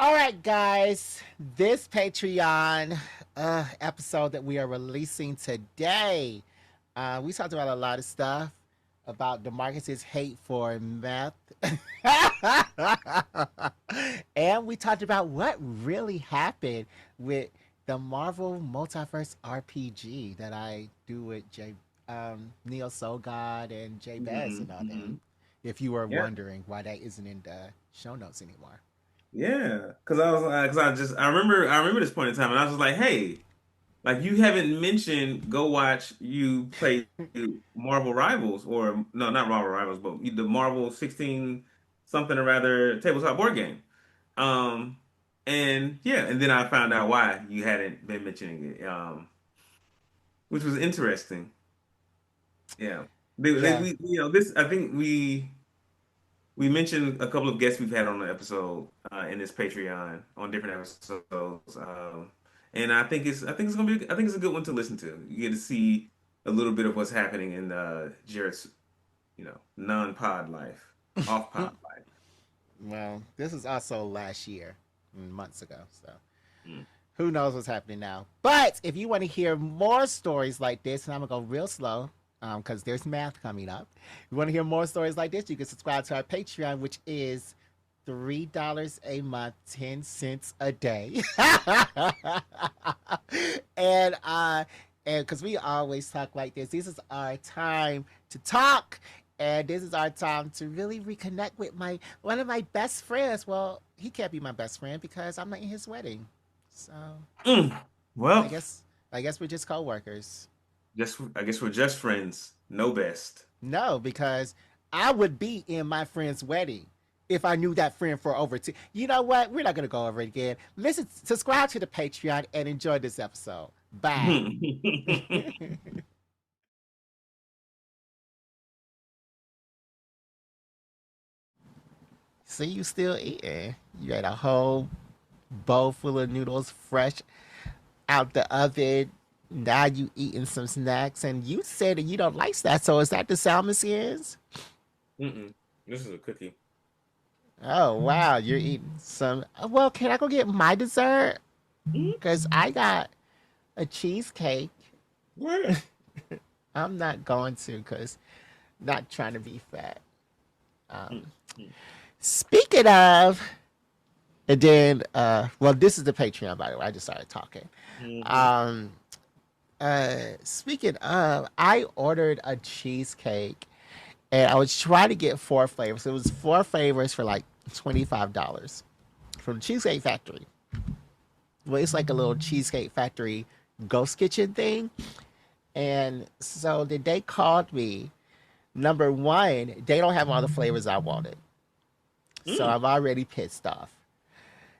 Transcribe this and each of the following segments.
All right, guys. This Patreon episode that we are releasing today, we talked about a lot of stuff about DeMarcus's hate for meth, and we talked about what really happened with the Marvel Multiverse RPG that I do with Neo Soul God and Jay Bez and all Mm-hmm. them. If you were Yeah, wondering why that isn't in the show notes anymore. yeah. Because I remember this point in time, and I was just like, hey, like you haven't mentioned go watch you play Marvel Rivals, or no, not Marvel Rivals, but the Marvel 16 something or rather tabletop board game. Um, and yeah, and then I found out why you hadn't been mentioning it, which was interesting. Yeah, Yeah. this I think we mentioned a couple of guests we've had on the episode in this Patreon on different episodes, and I think it's a good one to listen to. You get to see a little bit of what's happening in Jared's non-pod life, off pod life. Well, this is also last year, months ago. So Mm. who knows what's happening now? But if you want to hear more stories like this, and I'm gonna go real slow because there's math coming up. If you want to hear more stories like this, you can subscribe to our Patreon, which is $3 a month, 10 cents a day, and because we always talk like this is our time to talk, and this is our time to really reconnect with my one of my best friends. Well, he can't be my best friend because I'm not in his wedding, so Mm. I Well, guess I guess we're just co-workers. just I guess we're just friends. No best. No, because I would be in my friend's wedding if I knew that friend for over two. You know what? We're not gonna go over it again. Listen, subscribe to the Patreon and enjoy this episode. Bye. See, you still eating. You ate a whole bowl full of noodles fresh out the oven. Now you eating some snacks, and you said that you don't like that. So is that the salmon skins? Mm-mm. This is a cookie. Oh wow, you're eating some. Well, can I go get my dessert? Mm. Cause I got a cheesecake. Where? I'm not going to, cause not trying to be fat. Mm. Um, Mm. Speaking of, and then, well, this is the Patreon, by the way. I just started talking. Mhm. Um, Speaking of, I ordered a cheesecake, and I was trying to get four flavors. It was four flavors for like $25 from the Cheesecake Factory. Well, it's like a little Cheesecake Factory ghost kitchen thing. And so the day called me. Number one, they don't have all the flavors I wanted. So Mm. I'm already pissed off.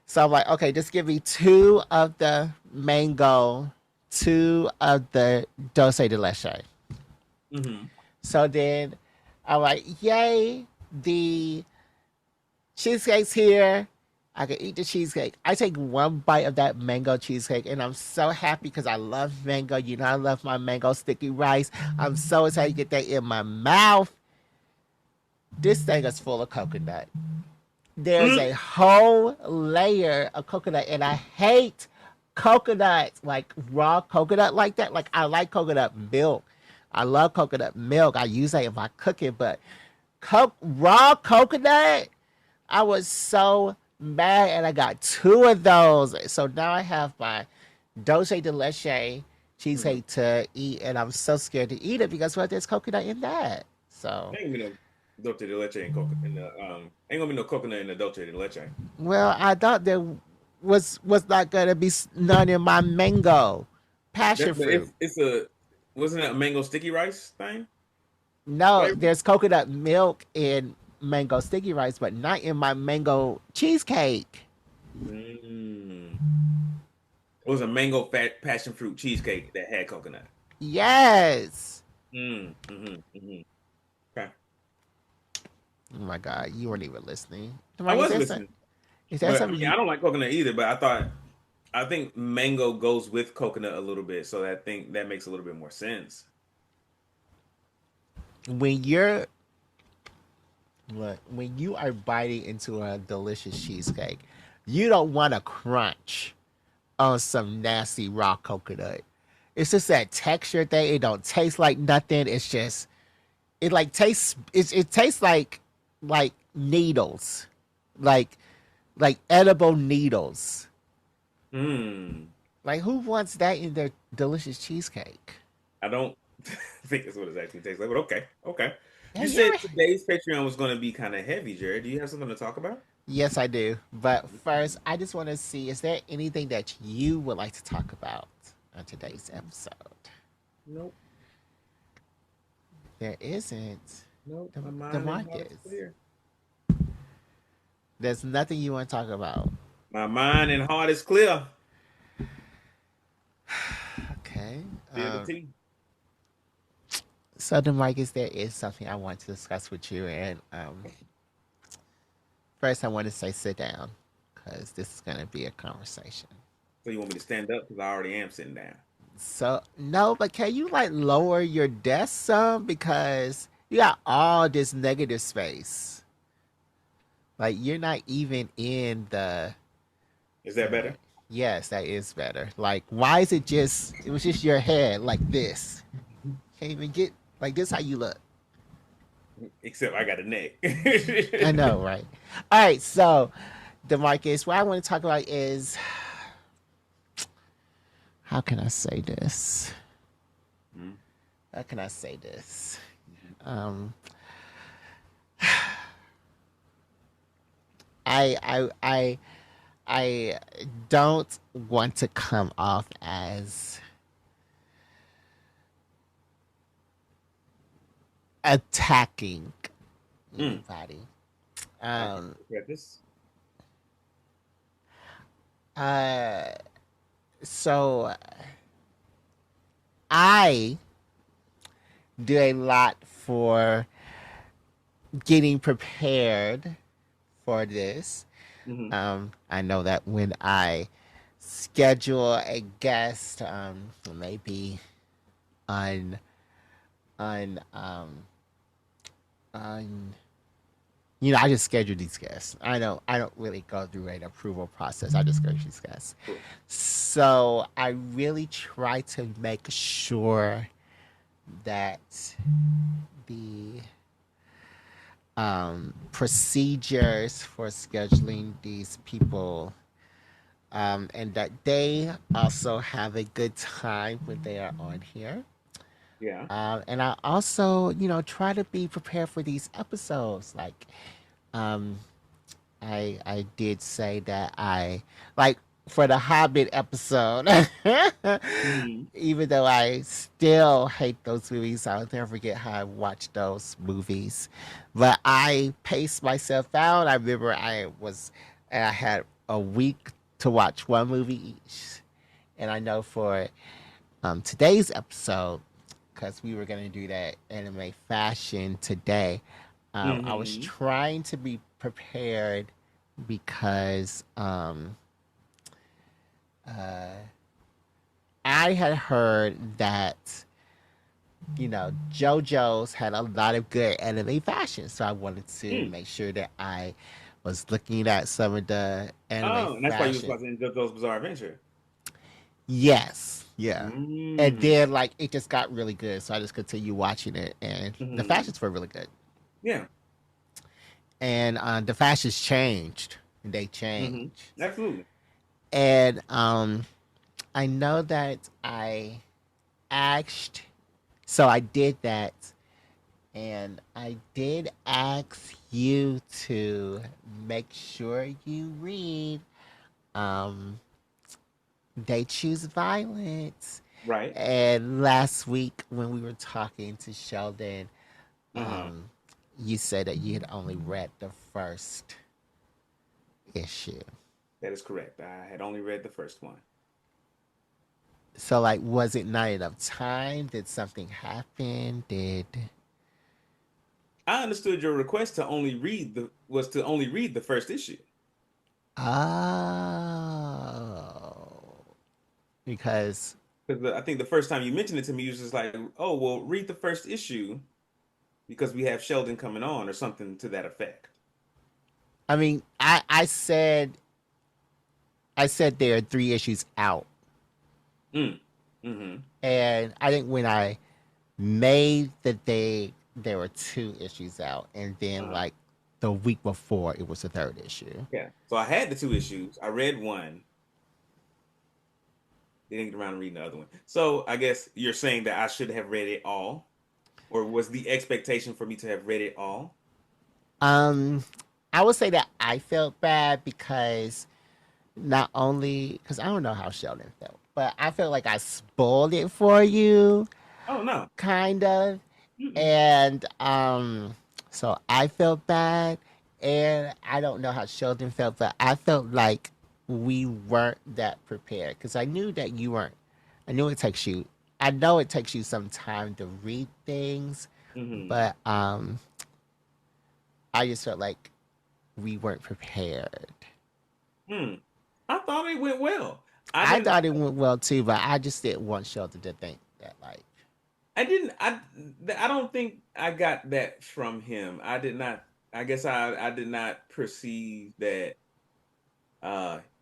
So I'm like, okay, just give me two of the mango, two of the dulce de leche. Mhm. So then I'm like, yay, the cheesecake's here. I can eat the cheesecake. I take one bite of that mango cheesecake, and I'm so happy because I love mango. You know, I love my mango sticky rice. I'm so excited to get that in my mouth. This thing is full of coconut. There's Mm. a whole layer of coconut, and I hate coconut, like raw coconut like that. Like, I like coconut milk. I love coconut milk. I use that in my cooking, but raw coconut, I was so mad, and I got two of those. So now I have my dulce de leche Mhm. cheesecake to eat, and I'm so scared to eat it because what, there's coconut in that. So, Ain't gonna be no dulce de leche and coconut in the ain't gonna be no coconut in the dulce de leche. well, I thought there was not gonna be none in my mango passion But fruit. it's a wasn't that a mango sticky rice thing No, flavor? there's coconut milk in mango sticky rice, but not in my mango cheesecake. Mm. It was a mango fat passion fruit cheesecake that had coconut. Yes. Mm-hmm. Okay. Oh my god, you weren't even listening. I Like, was listening, is that but I something mean you? I don't like coconut either. But I think mango goes with coconut a little bit, so I think that makes a little bit more sense. When you're look, when you are biting into a delicious cheesecake, You don't want to crunch on some nasty raw coconut. It's just that texture thing. It don't taste like nothing. It's just it like tastes. It tastes like needles, like like edible needles. Hmm. Like who wants that in their delicious cheesecake? I don't think that's what it actually tastes like, but okay, okay. Yeah, You you said ever? today's Patreon was going to be kind of heavy, Jared. Do you have something to talk about? Yes, I do. But first, I just want to see: is there anything that you would like to talk about on today's episode? Nope, There isn't. nope. The, My the mind and heart is Marcus. clear. There's nothing you want to talk about. My mind and heart is clear. Okay. Feel the tea. So, Demarcus, there is something I want to discuss with you, and first, I want to say sit down because this is going to be a conversation. So you want me to stand up because I already am sitting down. So, no, but can you like lower your desk some because you got all this negative space. Like you're not even in Is that the. better? Yes, that is better. Like, why is it just? It was just your head like this. Can't even get like this. How you look? Except I got a neck. I know, right? All right, so Demarcus, what I want to talk about is how can I say this? Mhm, How can I say this? mhm. Um, I I don't want to come off as attacking Mm, anybody. I can Um, preface. uh, so I do a lot for getting prepared for this. Hmm. I know that when I schedule a guest, maybe on on on I just schedule these guests. I don't really go through an approval process. I just schedule these guests. Cool. So I really try to make sure that the procedures for scheduling these people and that they also have a good time when they are on here. Yeah. And I also, try to be prepared for these episodes. Like, um, I did say that I like for the Hobbit episode, Hmm. even though I still hate those movies, I'll never forget how I watched those movies. But I paced myself out. I remember I had a week to watch one movie each, and I know for today's episode, because we were gonna do that anime fashion today. I was Hmm. trying to be prepared because uh, I had heard that JoJo's had a lot of good anime fashion, so I wanted to Mm. make sure that I was looking at some of the anime Oh, and that's why you was fashion. watching JoJo's Bizarre Adventure. Yes, yeah. And Mm. then like it just got really good, so I just continued watching it, and the Hmm. fashions were really good. Yeah. And the fashions changed. They Hmm. changed, Absolutely. and I know that I asked, so I did that, and I did ask you to make sure you read. Um, they choose violence. Right. And last week when we were talking to Sheldon, Uh-huh. um, you said that you had only read the first issue. That is correct. I had only read the first one. So, like, was it not enough time? Did something happen? Did I understood your request to only read the was to only read the first issue. oh, because Because I think the first time you mentioned it to me, you was just like, "Oh, well, read the first issue because we have Sheldon coming on or something to that effect." I mean, I said I said there are 3 issues out, Mm. Mm-hmm. and I think when I made the day there were 2 issues out, and then Uh-huh. like the week before it was the third issue. Yeah. So I had the 2 issues. I read one. Didn't get around to reading the other one. So I guess you're saying that I should have read it all, or was the expectation for me to have read it all? Um, I would say that I felt bad because not only because I don't know how Sheldon felt, but I felt like I spoiled it for you, Oh no. kind of, Mm-mm. and so I felt bad, and I don't know how Sheldon felt, but I felt like we weren't that prepared because I knew that you weren't. I knew it takes you. I know it takes you some time to read things, Mm-hmm. but I just felt like we weren't prepared. Hmm. I thought it went well. I I didn't. thought it went well too, but I just didn't want Sheldon to think that like, I didn't. I don't think I got that from him. I did not. I guess I did not perceive that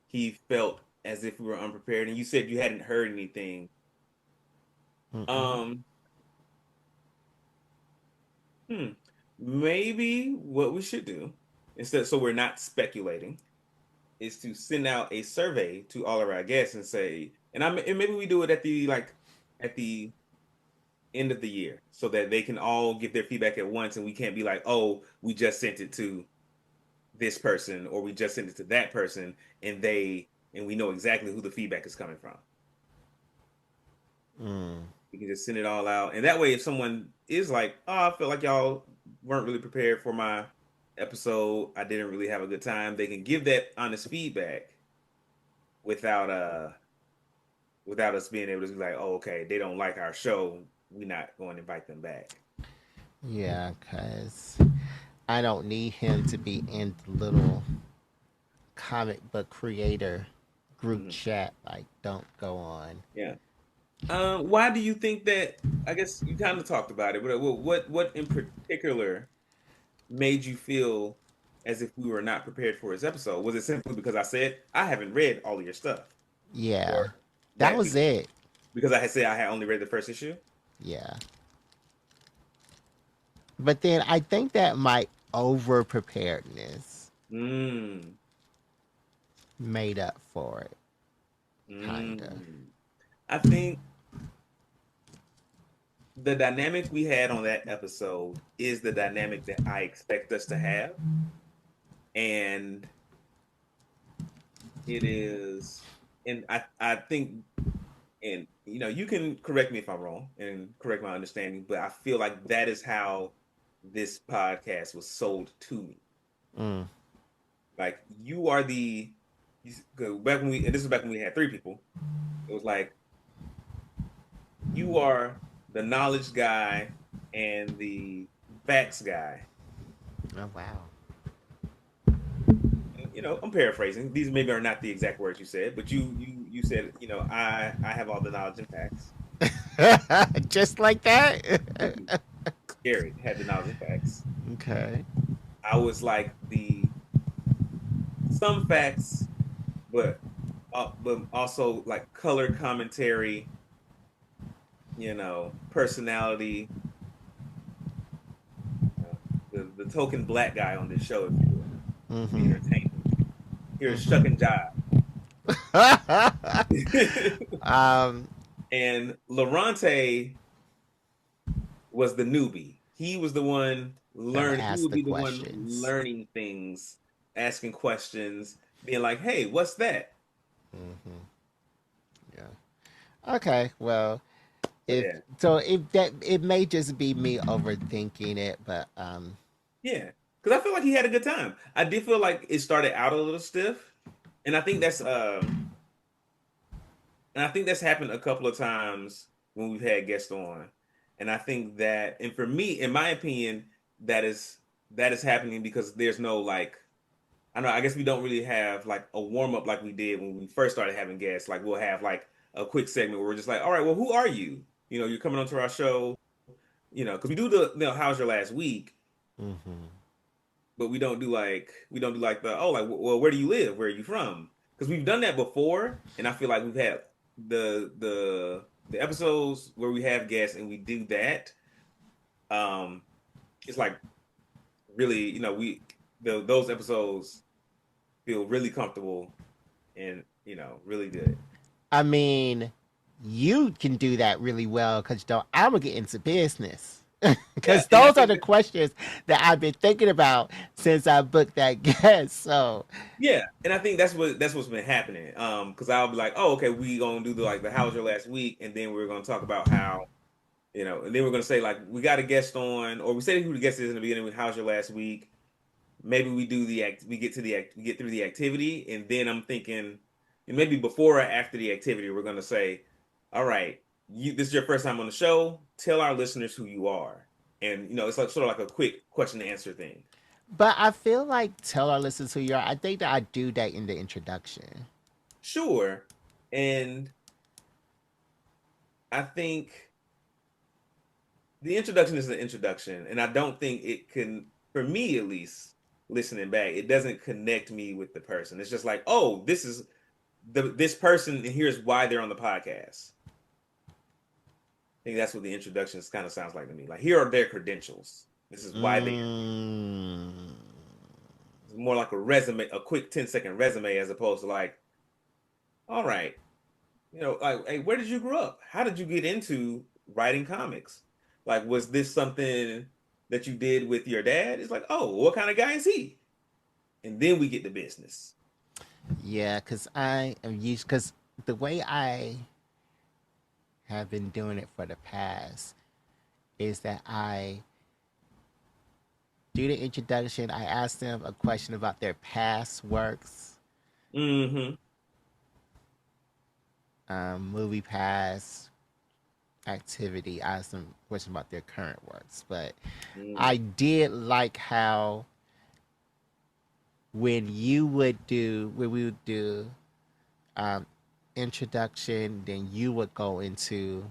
he felt as if we were unprepared. And you said you hadn't heard anything. mm-mm. Um. Hmm. Maybe what we should do instead, so we're not speculating, is to send out a survey to all of our guests and say, and maybe we do it at the at the end of the year so that they can all give their feedback at once, and we can't be like, oh, we just sent it to this person or we just sent it to that person, and we know exactly who the feedback is coming from. Mm. We can just send it all out, and that way, if someone is like, oh, I feel like y'all weren't really prepared for my episode, I didn't really have a good time, they can give that honest feedback without without us being able to be like, oh, okay, they don't like our show, we're not going to invite them back. Yeah, because I don't need him to be in the little comic book creator group Mhm. chat. Like, don't go on. Yeah. Why do you think that? I guess you kind of talked about it, but what in particular made you feel as if we were not prepared for his episode? Was it simply because I said I haven't read all of your stuff, or Yeah, that that was it. because I had said I had only read the first issue? Yeah, but then I think that my over preparedness Mm, made up for it, kinda. mm. I think the dynamic we had on that episode is the dynamic that I expect us to have, and it is, and I think, and you can correct me if I'm wrong and correct my understanding, but I feel like that is how this podcast was sold to me. Mm. Like you are the go back when we and this is back when we had 3 people. It was like you are the knowledge guy and the facts guy. Oh wow. And, I'm paraphrasing. These maybe are not the exact words you said, but you said, I have all the knowledge and facts. Just like that. Gary had the knowledge and facts. Okay. I was like the some facts, but also like color commentary, personality, the token black guy on this show, if you will, the Mm-hmm. entertainment. Here's Shuck Mm-hmm. and Jive. um, And Lorante was the newbie. He was the one Gotta learn. He ask would the be the one questions. learning things, asking questions, being like, "Hey, what's that?" Mm-hmm. Yeah. Okay. Well, So if yeah, so, if that it may just be me overthinking it, but yeah. Because I feel like he had a good time. I did feel like it started out a little stiff, and I think that's happened a couple of times when we've had guests on, and I think that, and for me, in my opinion, that is that is happening because there's no like, I don't know. I guess we don't really have like a warm up like we did when we first started having guests. Like we'll have like a quick segment where we're just like, all right, well, who are you? You're coming onto our show. Because we do the how's your last week, mm-hmm. but we don't do like the, oh, like, well, where do you live? Where are you from? because we've done that before, and I feel like we've had the episodes where we have guests and we do that. Um, it's like really, we those episodes feel really comfortable and really good. I mean, you can do that really well because I'm gonna get into business. Yeah, Because and I those are think the questions that I've been thinking about since I booked that guest. So, yeah, and I think that's what's been happening. Because I'll be like, oh, okay, we gonna do the how was your last week, and then we're gonna talk about how and then we're gonna say like we got a guest on, or we say who the guest is in the beginning. How's your last week? Maybe we do the act, we get to the act, we get through the activity, and then I'm thinking, and maybe before or after the activity, we're gonna say, all right, this is your first time on the show. Tell our listeners who you are, and it's like sort of like a quick question and answer thing. but I feel like tell our listeners who you are. I think that I do that in the introduction. Sure, and I think the introduction is an introduction, and I don't think it can, for me at least, listening back, it doesn't connect me with the person. It's just like, oh, this is this person, and here's why they're on the podcast. I think that's what the introductions kind of sounds like to me. Like, here are their credentials. This is why they. Mm, It's more like a resume, a quick 10-second resume, as opposed to like, all right, like, hey, where did you grow up? How did you get into writing comics? Like, was this something that you did with your dad? It's like, oh, what kind of guy is he? And then we get to business. yeah, because I am used, because the way I have been doing it for the past is that I do the introduction. I ask them a question about their past works, Mm-hmm. movie past, activity. I ask them a question about their current works. But Mm-hmm. I did like how when we would do um, introduction, then you would go into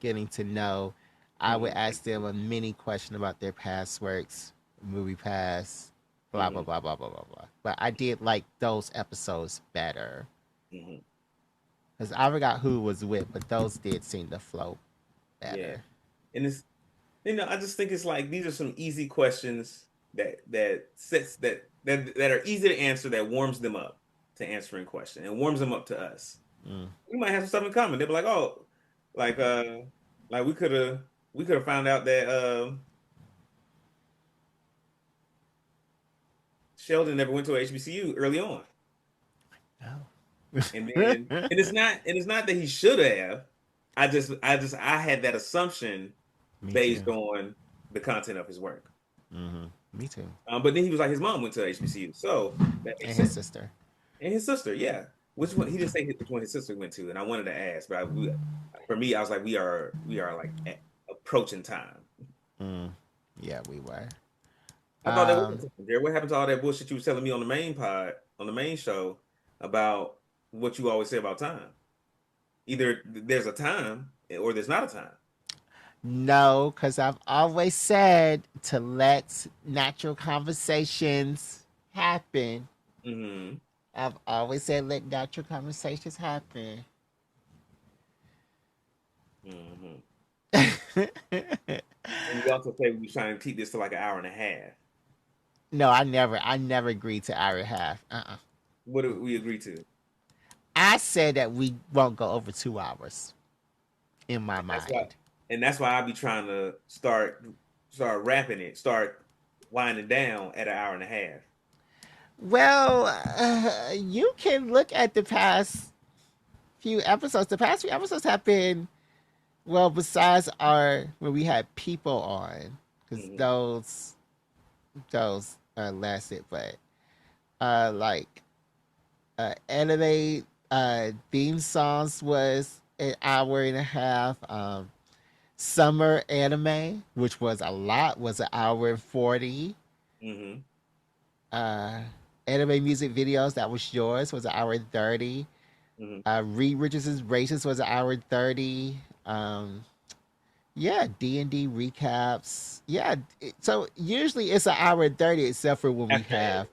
getting to know. I would Mm-hmm. ask them a mini question about their past works, movie past, blah blah Mm-hmm. blah blah blah blah blah. But I did like those episodes better Mm-hmm. because I forgot who was with, but those did seem to flow Yeah. better. And I just think it's like these are some easy questions that are easy to answer, that warms them up to answering question and warms them up to us. Mm. We might have some stuff in common. They'll be like, oh, like like we could have found out that Sheldon never went to a HBCU early on. No. And then and it's not that he should have. I had that assumption Me too. based on the content of his work. Me too. But then he was like, his mom went to HBCU, so that makes And his sense. sister. And his sister, yeah. Which one? He didn't say which one his sister went to, and I wanted to ask, but for me, I was like, we are like approaching time. Mm. Yeah, we were. I thought that was Um, something, Jared. What happened to all that bullshit you was telling me on the main on the main show about what you always say about time? Either there's a time or there's not a time. no, because I've always said to let natural conversations happen. Hmm. I've always said let natural conversations happen. Hmm. And you also say we trying to keep this to like an hour and a half. No, I never agreed to hour and a half. What did we agree to? I said that we won't go over 2 hours in my That's why, mind. and that's why I be trying to start wrapping it, start winding down at an hour and a half. Well, you can look at the past few episodes. The past few episodes have been, well, besides our when we had people on, because Hmm. those lasted, but like anime theme songs was an hour and a half. Summer anime, which was a lot, was an hour and 40. Hmm. Uh, Anime music videos, that was yours, was an hour and 30. Hmm. Reed Richardson's Races was an hour and 30. Yeah, D&D recaps. Yeah, so usually it's an hour and 30, except for when we After have edit.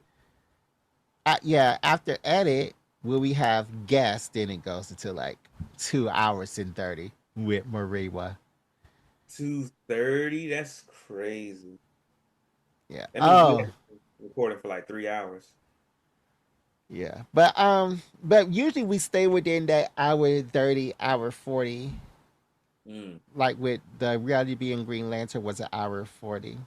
Yeah, after edit, will we have guests? Then it goes into like 2 hours and 30 with Mariwa. 2:30? That's crazy. Yeah. That means we Oh, have recording for like 3 hours. yeah. But usually we stay within that hour 30, hour 40. Mm, Like with the reality being Green Lantern was an hour 40.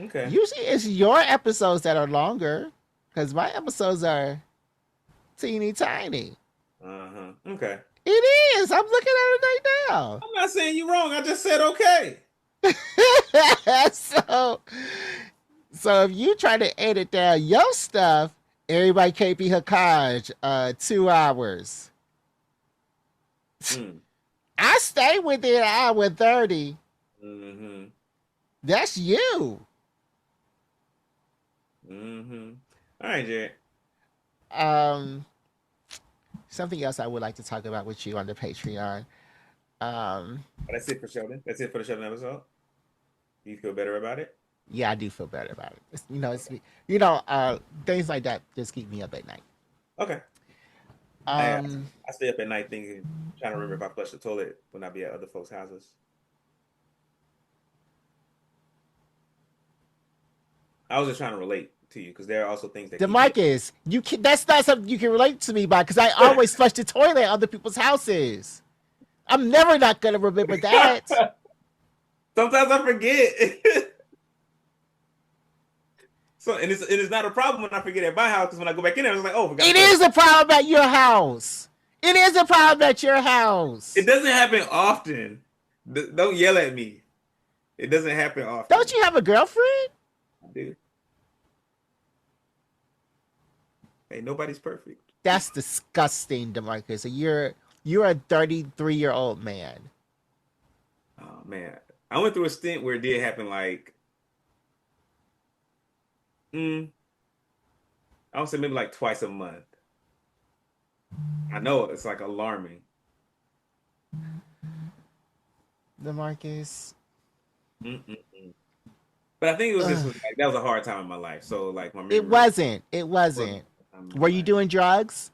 okay. Usually it's your episodes that are longer because my episodes are teeny tiny. Uh-huh. Okay. It is. I'm looking at it right I'm not saying you're wrong. I just said okay. now. So if you try to edit down your stuff, everybody KP Hakaj, 2 hours. Mm. I stay within an hour 30. Mm-hmm. That's you. Mm-hmm. All right, Jared. Um, Something else I would like to talk about with you on the Patreon. Um, That's it for Sheldon. That's it for the Sheldon episode. Do you feel better about it? yeah, I do feel better about it. It's Okay. things like that just keep me up at night. Okay. I Um, I stay up at night thinking, trying to remember if I flush the toilet when I be at other folks' houses. I was just trying to relate to you because there are also things that keep me Demarcus, you can, that's not something you can relate to me by because I always flush the toilet at other people's houses. I'm never not gonna remember that. up. Sometimes I forget. So and it's not a problem when I forget at my house because when I go back in there, I was like, oh, forgot It the toilet. is a problem at your house. It is a problem at your It house. doesn't happen often. Don't yell at me. It doesn't happen Don't often. you have a girlfriend? I do. Hey, nobody's perfect. That's disgusting, Demarcus. You're a 33-year-old man. Oh man, I went through a stint where it did happen. Like, mm, I would say maybe like twice a month. I know it's like alarming. Demarcus. Mm-mm-mm. But I think it was just Ugh. like that was a hard time in my life. So like my It memory wasn't. It was a wasn't. time in my Were you life. doing drugs?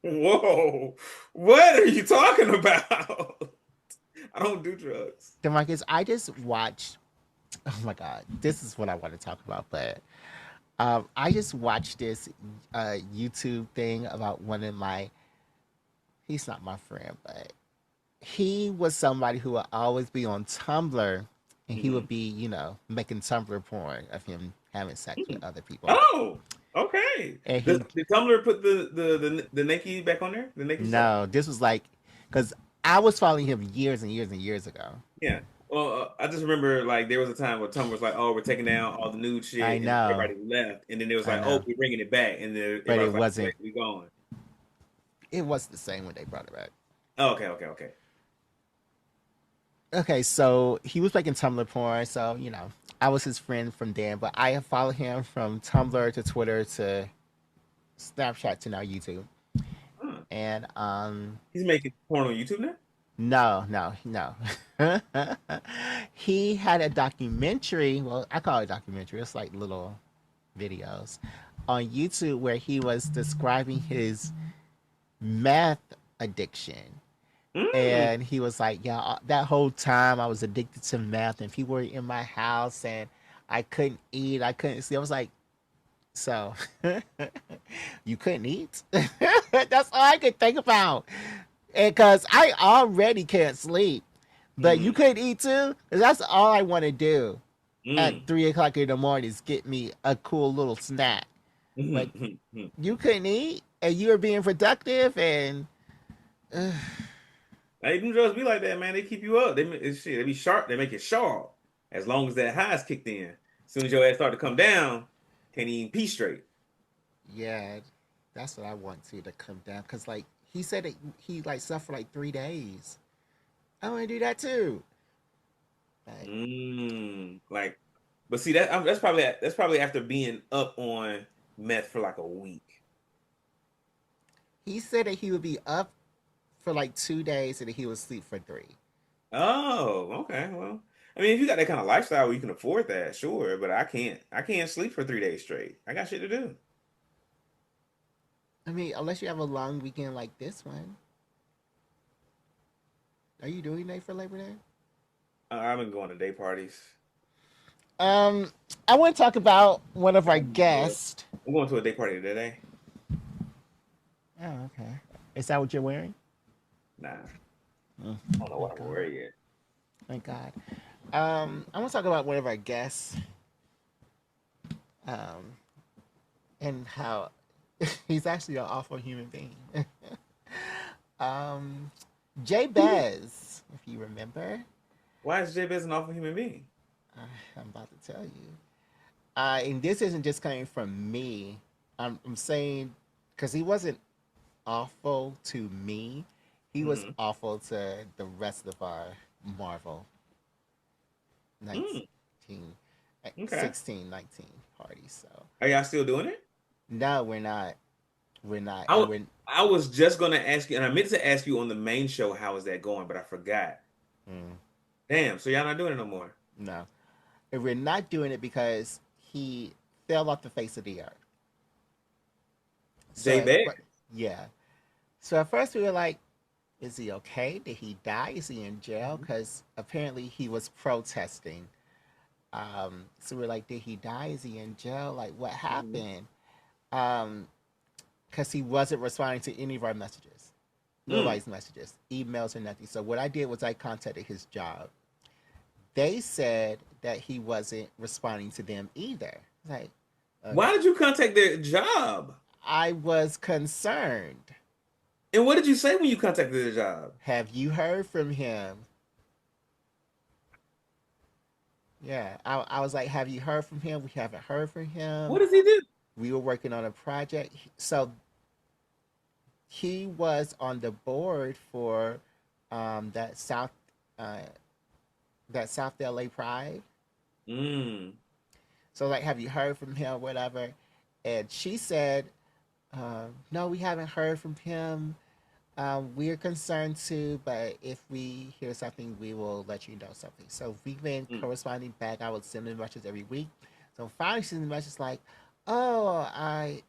Whoa, what are you talking about? I don't do drugs. Demarcus, I just watched. Oh my God, this is what I want to talk about. But I just watched this YouTube thing about one of my. He's not my friend, but he was somebody who would always be on Tumblr, and he Hmm. would be, making Tumblr porn of him having sex with other people. Oh, okay. And Does he did Tumblr put the Nike back on there? The Nike stuff? no, this was like because I was following him years and years and years ago. Yeah. Well, I just remember like there was a time where Tumblr was like, "Oh, we're taking down all the nude I shit," and know, everybody left, and then it was I like, "Oh, know, we're bringing it back," and then but everybody it was like, wasn't. "Wait, we gone." It was the same when they brought it back. Oh, okay, okay, okay. Okay, so he was making Tumblr porn, so I was his friend from then, but I have followed him from Tumblr to Twitter to Snapchat to now YouTube. Huh. And He's making porn on YouTube now. no, no, no. He had a documentary. Well, I call it a documentary. It's like little videos on YouTube where he was describing his meth addiction. Mm. And he was like, "Yeah, that whole time I was addicted to meth, and people were in my house, and I couldn't eat, I couldn't sleep." I was like, "So, you couldn't eat?" That's all I could think about, because I already can't sleep, but you Mm. couldn't eat too. 'Cause that's all I want to do at Mm. 3 o'clock in the morning is get me a cool little snack. But Mm. you couldn't eat, and you were being productive, and uh, Hey, them drugs be like that, man. They keep you up. Shit. They be sharp. They make it sharp. As long as that high's kicked in. As soon as your ass start to come down, can't even pee straight. yeah, that's what I want to come down. Cause like he said that he like suffered like 3 days. I want to do that too. Like Like, but see that's probably after being up on meth for like a week. he said that he would be up for like 2 days and then he would sleep for three. Oh, okay. Well, I mean, if you got that kind of lifestyle where you can afford that, sure. But I can't. I can't sleep for 3 days straight. I got shit to do. I mean, unless you have a long weekend like this one. Are you doing anything for Labor Day? I've been going to day parties. Um, I want to talk about one of our I'm good. guests. I'm going to a day party today. Oh, okay. Is that what you're wearing? Nah, Oh, I don't know what thank I'm God. wearing yet. Thank God. I want to talk about one of our guests, um, and how he's actually an awful human being. um, Jay Bez, if you remember, Why is Jay-Z an awful human being? uh, I'm about to tell you. And this isn't just coming from me. I'm saying because he wasn't awful to me, he was Hmm. awful to the rest of our Marvel Mm, 19, okay. 16, 19 parties. So Are y'all still doing it? no, we're not. We're not. I, And w- we're I was just gonna ask you, and I meant to ask you on the main show how is that going, but I forgot. mm, Damn, so y'all not doing it no more. no. And we're not doing it because he fell off the face of the earth. So Jay at Beck? yeah. So at first we were like, is he okay? Did he die? Is he in jail? Mhm. Because apparently he was protesting. So we're like, did he die? Is he in jail? Like, what Mhm. happened? Because he wasn't responding to any of our messages, Mm. nobody's messages, emails, or nothing. So what I did was I contacted his job. They said that he wasn't responding to them either. Like, Why okay. did you contact their job? I was concerned. And what did you say when you contacted their job? Have you heard from him? Yeah, I was like, have you heard from him? We haven't heard from What him. does he do? We were working on a project. So he was on the board for um, that South uh, that South LA Pride. Mm. So like, have you heard from him? Whatever. And she said, no, we haven't heard from him. We're concerned too, but if we hear something, we will let you know something. So we've been Mm. corresponding back. I would send him messages every week. So finally, sending messages like, "Oh, I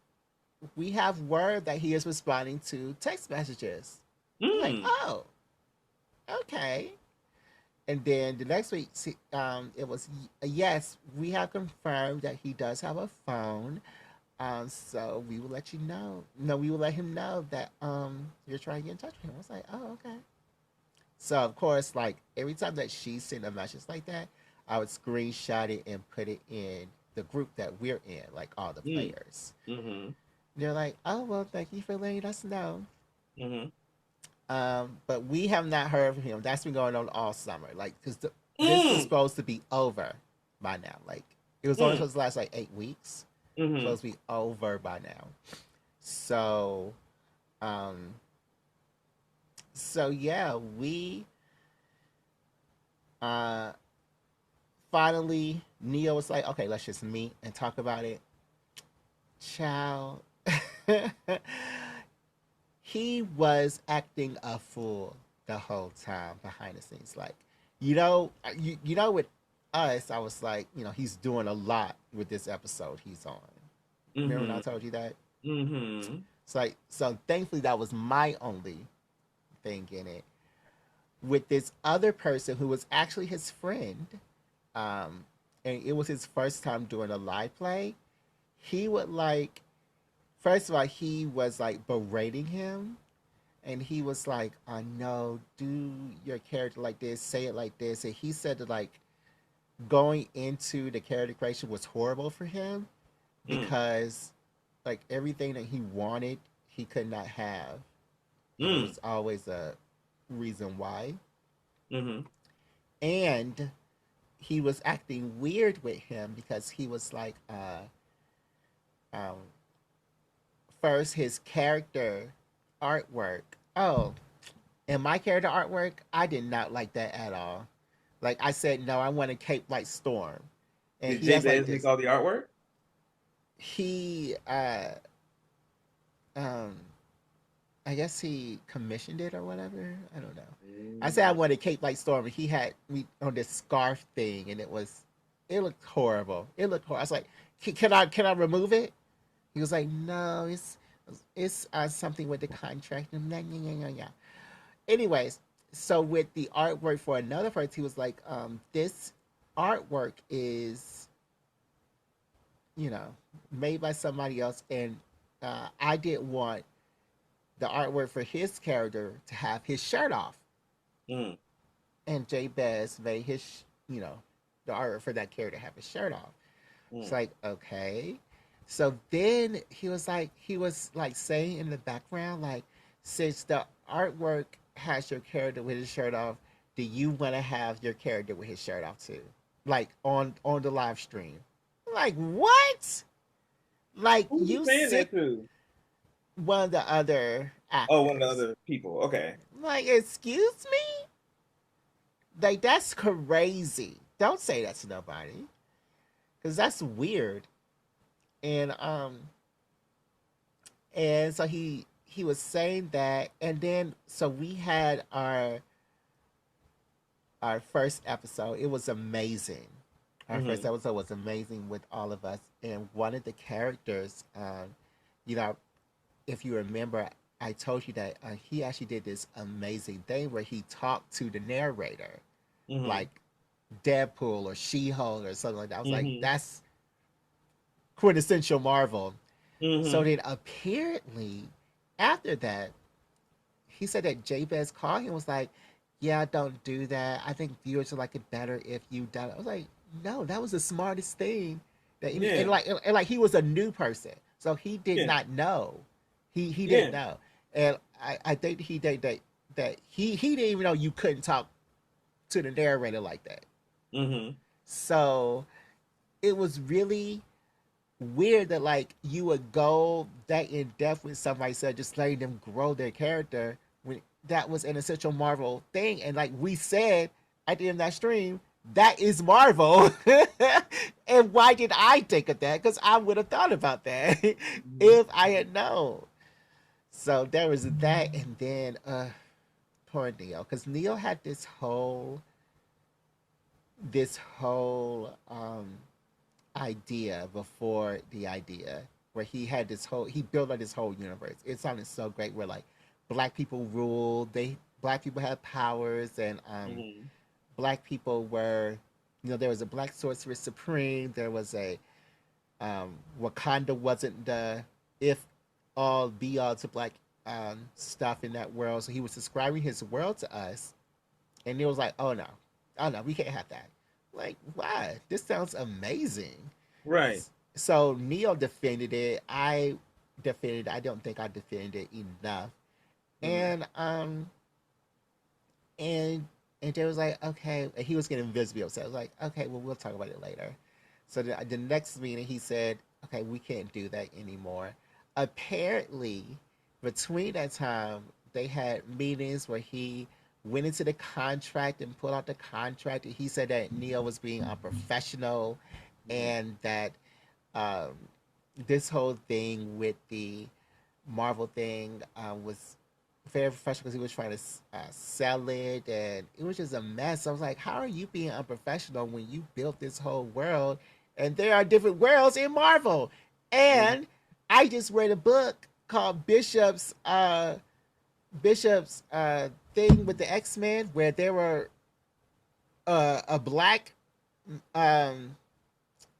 we have word that he is responding to text messages." I'm like, Mm. "Oh, okay." And then the next week, it was yes, we have confirmed that he does have a phone. So we will let you know. No, we will let him know that you're trying to get in touch with him. I was like, oh, okay. So of course, like every time that she sent a message like that, I would screenshot it and put it in the group that we're in, like all the Mm. players. Mm-hmm. They're like, oh well, thank you for letting us know. Mm-hmm. But we have not heard from him. That's been going on all summer. Like, because this was Mm. supposed to be over by now. Like, it was only Mm. supposed to last like 8 weeks. Mm-hmm. Supposed to be over by now. So, um, so yeah, we uh finally Neo was like, okay, let's just meet and talk about it. Child, he was acting a fool the whole time behind the scenes. Like, you know, with us, I was like, he's doing a lot with this episode he's on. Remember when I Mm-hmm. told you that? Mm-hmm. It's like, so thankfully that was my only thing in it. With this other person who was actually his friend, um, and it was his first time doing a live play, he would like, first of all, he was like berating him. And he was like, I know, do your character like this, say it like this. And he said that like going into the character creation was horrible for him Mm. because like everything that he wanted, he could not have. And it Mm. was always a reason why. Mm-hmm. And he was acting weird with him because he was like, um, first his character artwork. Oh, and my character artwork, I did not like that at all. Like I said, no, I want a cape like Storm, and Did he Jay has like Bez make this. all the artwork? He, um, I guess he commissioned it or whatever. I don't know. I said I Mm. wanted a cape like Storm, and he had me on this scarf thing, and it looked horrible. It looked horrible. I was like, can I remove it? He was like, no, it's It's something with the contract. Nah, nah, nah, nah, nah. Anyways, so with the artwork for another part, he was like, this artwork is, you know, made by somebody else, and I didn't want the artwork for his character to have his shirt off. Mm, And Jay Best made his, you know, the artwork for that character have his shirt off. It's mm, like, okay. So then he was like saying in the background, like, since the artwork has your character with his shirt off, do you want to have your character with his shirt off too? Like on the live stream. Like, what? Like, who was he you saying sick that to? one of the other Oh, one of the actors. other people. Okay. Like, excuse me? Like, that's crazy. Don't say that to nobody. Cause that's weird. And and so he was saying that, and then so we had our first episode. It was amazing. Our first Mm-hmm. episode was amazing with all of us, and one of the characters, you know, if you remember, I told you that he actually did this amazing thing where he talked to the narrator, Mm-hmm. like Deadpool or She-Hulk or something like that. I was like, Mm-hmm. that's quintessential Marvel. So Mm-hmm. then apparently after that, he said that Jabez called him and was like, yeah, don't do that. I think viewers would like it better if you done it. I was like, no, that was the smartest thing. That Yeah. and like he was a new person. So he did Yeah. not know. He didn't Yeah. know. And I think he did that he didn't even know you couldn't talk to the narrator like that. Mm-hmm. So it was really weird that like you would go that in depth with somebody, said just letting them grow their character when that was an essential Marvel thing. And like we said at the end of that stream, that is Marvel. And why did I think of that? Because I would have thought about that Mm-hmm. if I had known. So there was that, and then poor Neo, because Neo had this whole idea before the idea where he had this whole he built on this whole universe. It sounded so great where like black people ruled, they black people had powers, and Mm-hmm. black people were, you know, there was a black sorcerer supreme, there was a Wakanda wasn't the if all be all to black stuff in that world. So he was describing his world to us, and it was like, oh no, oh no, we can't have that. Like, why? This sounds amazing. Right. So Neo defended it. I defended. I don't think I defended it enough. Mm-hmm. And and and they was like, okay. And he was getting visibly upset. I was like, okay, well, we'll talk about it later. So the next meeting, he said, okay, we can't do that anymore. Apparently, between that time, they had meetings where he went into the contract and pulled out the contract. And he said that Neo was being unprofessional, Mm-hmm. and that um, this whole thing with the Marvel thing was very professional because he was trying to sell it, and it was just a mess. I was like, how are you being unprofessional when you built this whole world, and there are different worlds in Marvel? Mm-hmm. And I just read a book called Bishop's thing with the X-Men where there were a black um,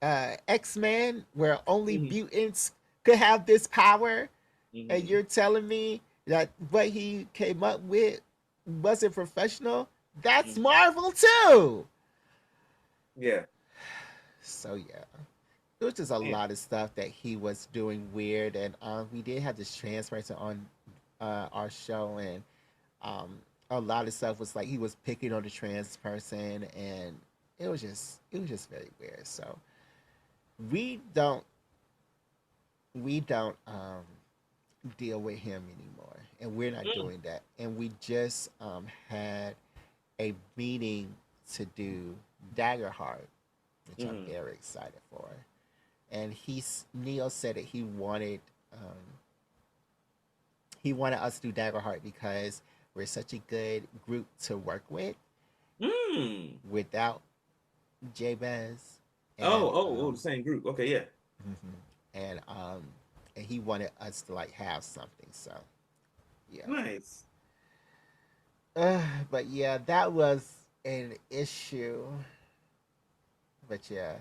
X-Men where only Mm-hmm. mutants could have this power, and Mm-hmm. you're telling me that what he came up with wasn't professional? That's Mm-hmm. Marvel too. Yeah. So yeah, it was just a Yeah. lot of stuff that he was doing weird, and we did have this trans person on our show, and um, a lot of stuff was like he was picking on the trans person, and it was just very weird. So we don't we don't deal with him anymore, and we're not Mm. doing that. And we just had a meeting to do Daggerheart, which I'm Mm-hmm. very excited for. And Neil said that he wanted us to do Daggerheart because we're such a good group to work with Mm. without Jabez, Oh, and oh, oh, the same group. Okay, yeah. mhm, and and he wanted us to like have something. So yeah, Nice. but yeah, that was an issue. But yeah,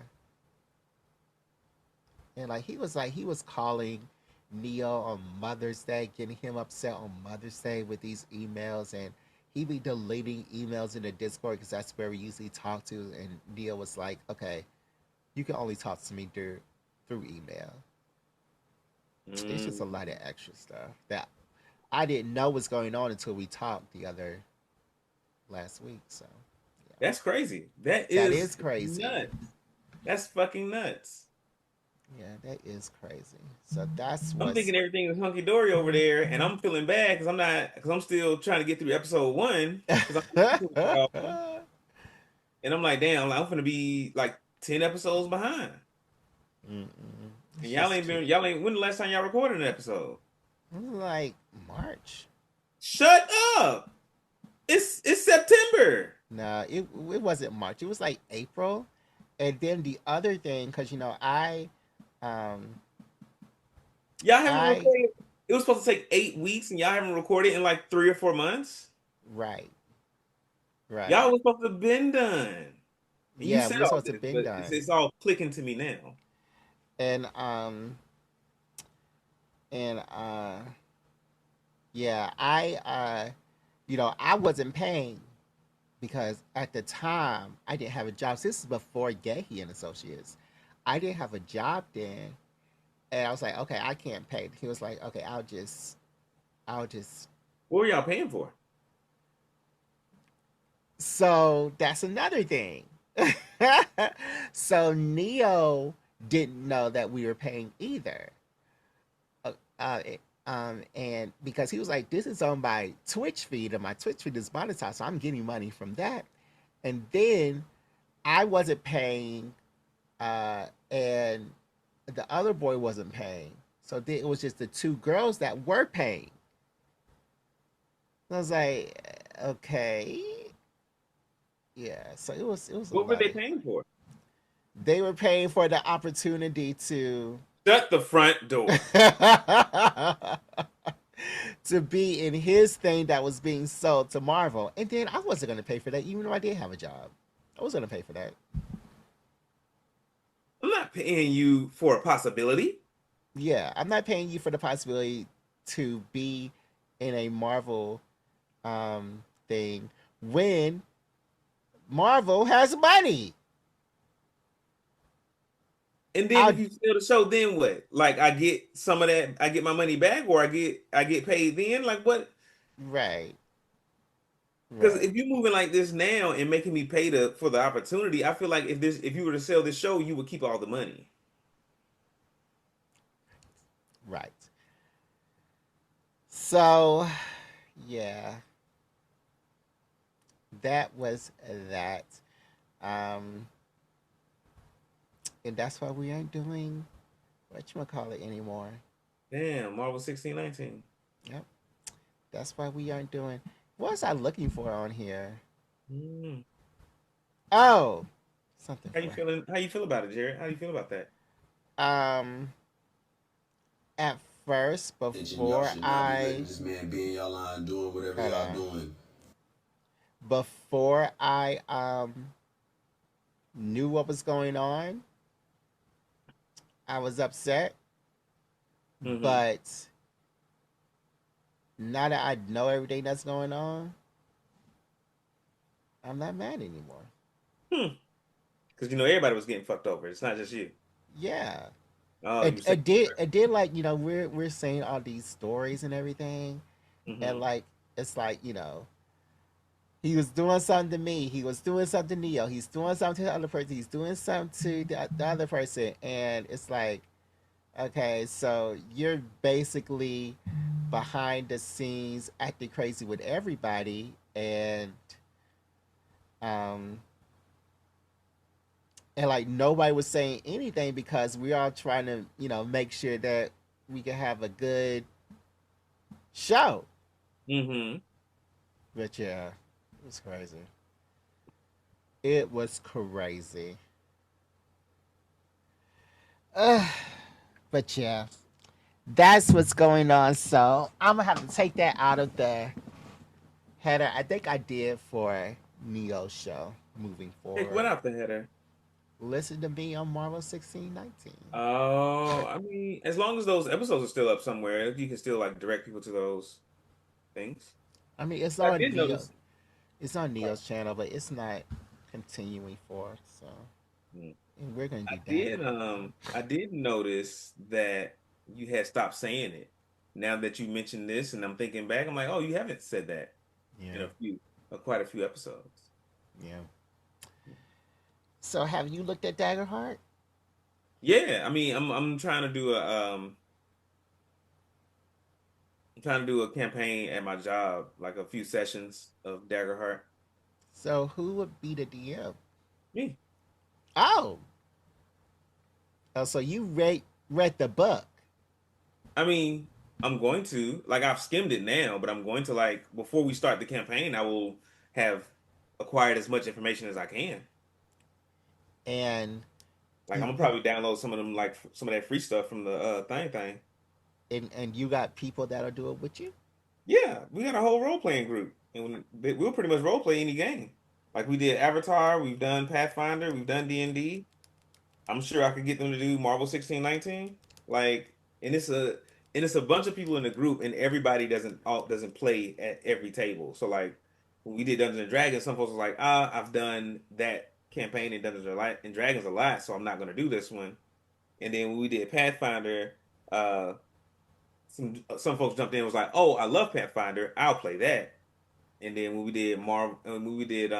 and like he was calling Neo on Mother's Day, getting him upset on Mother's Day with these emails, and he be deleting emails in the Discord because that's where we usually talk to. And Neo was like, "Okay, you can only talk to me through email." It's just a Mm. lot of extra stuff that I didn't know was going on until we talked the other last week. So yeah, That's crazy. That that is is crazy. nuts. That's fucking nuts. Yeah, that is crazy. So that's I'm what's thinking everything is hunky dory over there, and I'm feeling bad because I'm still trying to get through episode one because I'm and I'm like, damn, like, I'm gonna be like 10 episodes behind. Mm-mm. And It's just too. y'all ain't when the last time y'all recorded an episode? It was like March. Shut up! It's September. No, it wasn't March. It was like April. And then the other thing, because um, Y'all haven't I recorded. It was supposed to take 8 weeks, and y'all haven't recorded in like 3 or 4 months. right, right. Y'all was supposed to have been done. And you Yeah, said we were all supposed to have this, been but done. it's all clicking to me now. And and yeah, I wasn't paying because at the time I didn't have a job. So this is before Gahi and Associates. I didn't have a job then, and I was like, okay, I can't pay. He was like, okay, I'll just. What were y'all paying for? So that's another thing. So Neo didn't know that we were paying either. Uh, uh, and because he was like, this is on my Twitch feed, and my Twitch feed is monetized, so I'm getting money from that. And then I wasn't paying, and the other boy wasn't paying. So then it was just the two girls that were paying. I was like, okay, yeah. So it was a What were lot they of. paying for? They were paying for the opportunity to Shut the front door. to be in his thing that was being sold to Marvel. And then I wasn't going to pay for that, even though I did have a job. I was going to pay for that. I'm not paying you for a possibility. Yeah, I'm not paying you for the possibility to be in a Marvel thing when Marvel has money. And then if I you steal the show, then what? Like I get some of that, I get my money back, or I get paid then. Like what? right, Because right, if you're moving like this now and making me pay for the opportunity, I feel like if you were to sell this show, you would keep all the money. right. So, yeah, that was that. Um, and that's why we aren't doing what you call it anymore. Damn, Marvel 1619. Yep, that's why we aren't doing. What was I looking for on here? Mm. Oh, something How you for. feeling? How you feel about it, Jared? How you feel about that? Um, at first, Attention, y'all should not be letting this man be in y'all line doing whatever hold y'all on, doing. before I knew what was going on, I was upset. Mm-hmm. But now that I know everything that's going on, I'm not mad anymore. Hmm. Because you know everybody was getting fucked over. It's not just you. Yeah, Oh, you it, were saying. it did. It did. Like we're saying all these stories and everything, and Mm-hmm. like it's like he was doing something to me. He was doing something to Neo. He's doing something to the other person. He's doing something to the other person, and it's like, okay, so you're basically behind the scenes acting crazy with everybody, um, and like nobody was saying anything because we're all trying to make sure that we can have a good show. Mm-hmm. But yeah, it was crazy. It was crazy. uh, but yeah, that's what's going on. So I'm gonna have to take that out of the header. I think I did for Neo's show moving Take what forward. out the header? Listen to me on Marvel 1619. Oh, I mean, as long as those episodes are still up somewhere, you can still like direct people to those things. I mean, it's I on did Neo. notice. It's on Neo's channel, but it's not continuing for. So, Hmm. and we're gonna I do did Daggerheart. I did notice that you had stopped saying it. Now that you mentioned this and I'm thinking back, I'm like, oh, you haven't said that in Yeah, a few quite a few episodes. yeah. So, have you looked at Daggerheart? Yeah, I mean, I'm trying to do I'm trying to do a campaign at my job, like a few sessions of Daggerheart. So, who would be the DM? Me. Oh, oh. So you read the book, I mean, I'm going to like I've skimmed it now, but I'm going to like before we start the campaign, I will have acquired as much information as I can. and Like I'm you gonna probably download some of them, like some of that free stuff from the thing. and you got people that'll do it with you. Yeah, we got a whole role playing group, and we'll pretty much role play any game. Like we did Avatar, we've done Pathfinder, we've done D&D. I'm sure I could get them to do Marvel 1619. Like, and it's a bunch of people in the group, and everybody doesn't play at every table. So like when we did Dungeons and Dragons, some folks was like, I've done that campaign in and Dragons a lot, so I'm not gonna do this one. And then when we did Pathfinder, uh, some folks jumped in and was like, "Oh, I love Pathfinder. I'll play that." And then when we did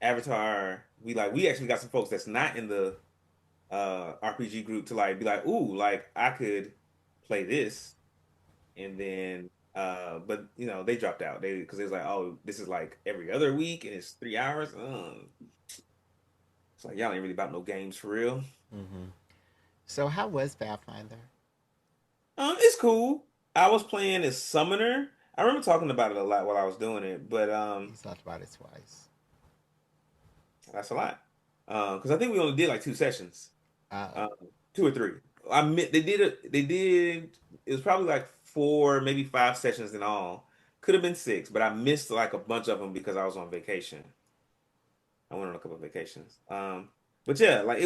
Avatar, we actually got some folks that's not in the RPG group to like be like, "Ooh, like I could play this." And then but you know, they dropped out. They because it was like, "Oh, this is like every other week and it's 3 hours." It's like y'all ain't really about no games for real. Mm-hmm. So how was Pathfinder? It's cool. I was playing as Summoner. I remember talking about it a lot while I was doing it, but He's talked about it twice. that's a lot. Because I think we only did like two sessions, Oh, um, two or three. They did it. They did. It was probably like four, maybe five sessions in all. Could have been six, but I missed like a bunch of them because I was on vacation. I went on a couple of vacations. But yeah, like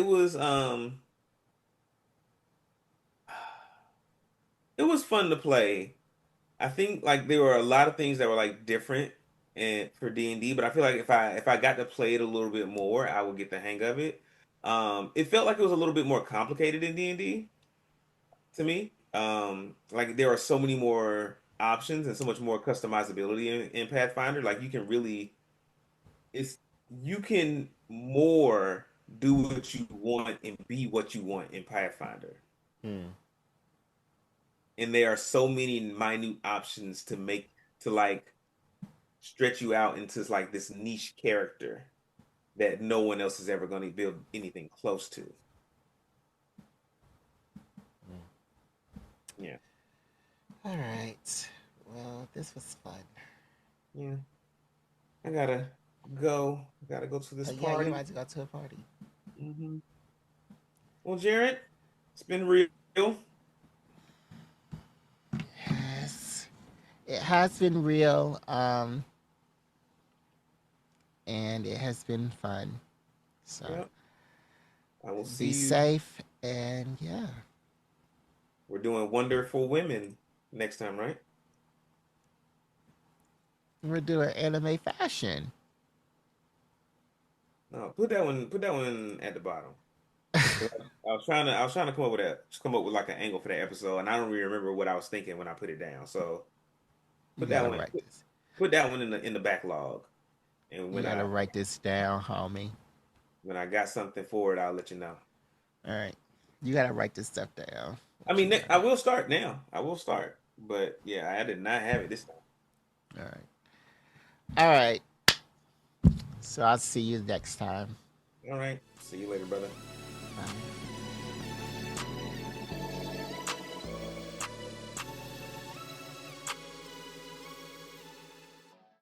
it was fun to play. I think like there were a lot of things that were like different and for D&D, but I feel like if I got to play it a little bit more, I would get the hang of it. It felt like it was a little bit more complicated in D&D to me. Like there are so many more options and so much more customizability in Pathfinder. Like you can really it's you can more do what you want and be what you want in Pathfinder. hmm. And there are so many minute options to like stretch you out into like this niche character that no one else is ever going to build anything close to. Yeah. All right. Well, this was fun. Yeah. I gotta go. I gotta go to Oh this yeah, you're party. about to go to a party. Well, Jared, it's been real. Yes, it has been real. And it has been fun. So Yeah. I will see be you. safe and yeah, We're doing Wonderful Women next time, right? we're doing anime fashion. No, put that one at the bottom. 'Cause I was trying to come up with like an angle for that episode, and I don't really remember what I was thinking when I put it down. So You put that gotta one write this. put that one in the backlog. And You gotta write this down, homie. when I got something for it, I'll let you know. All right, you gotta write this stuff down. I What you mean, I got? will start now. I will start, but yeah, I did not have it this time. All right. All right. So I'll see you next time. All right, see you later, brother. Bye.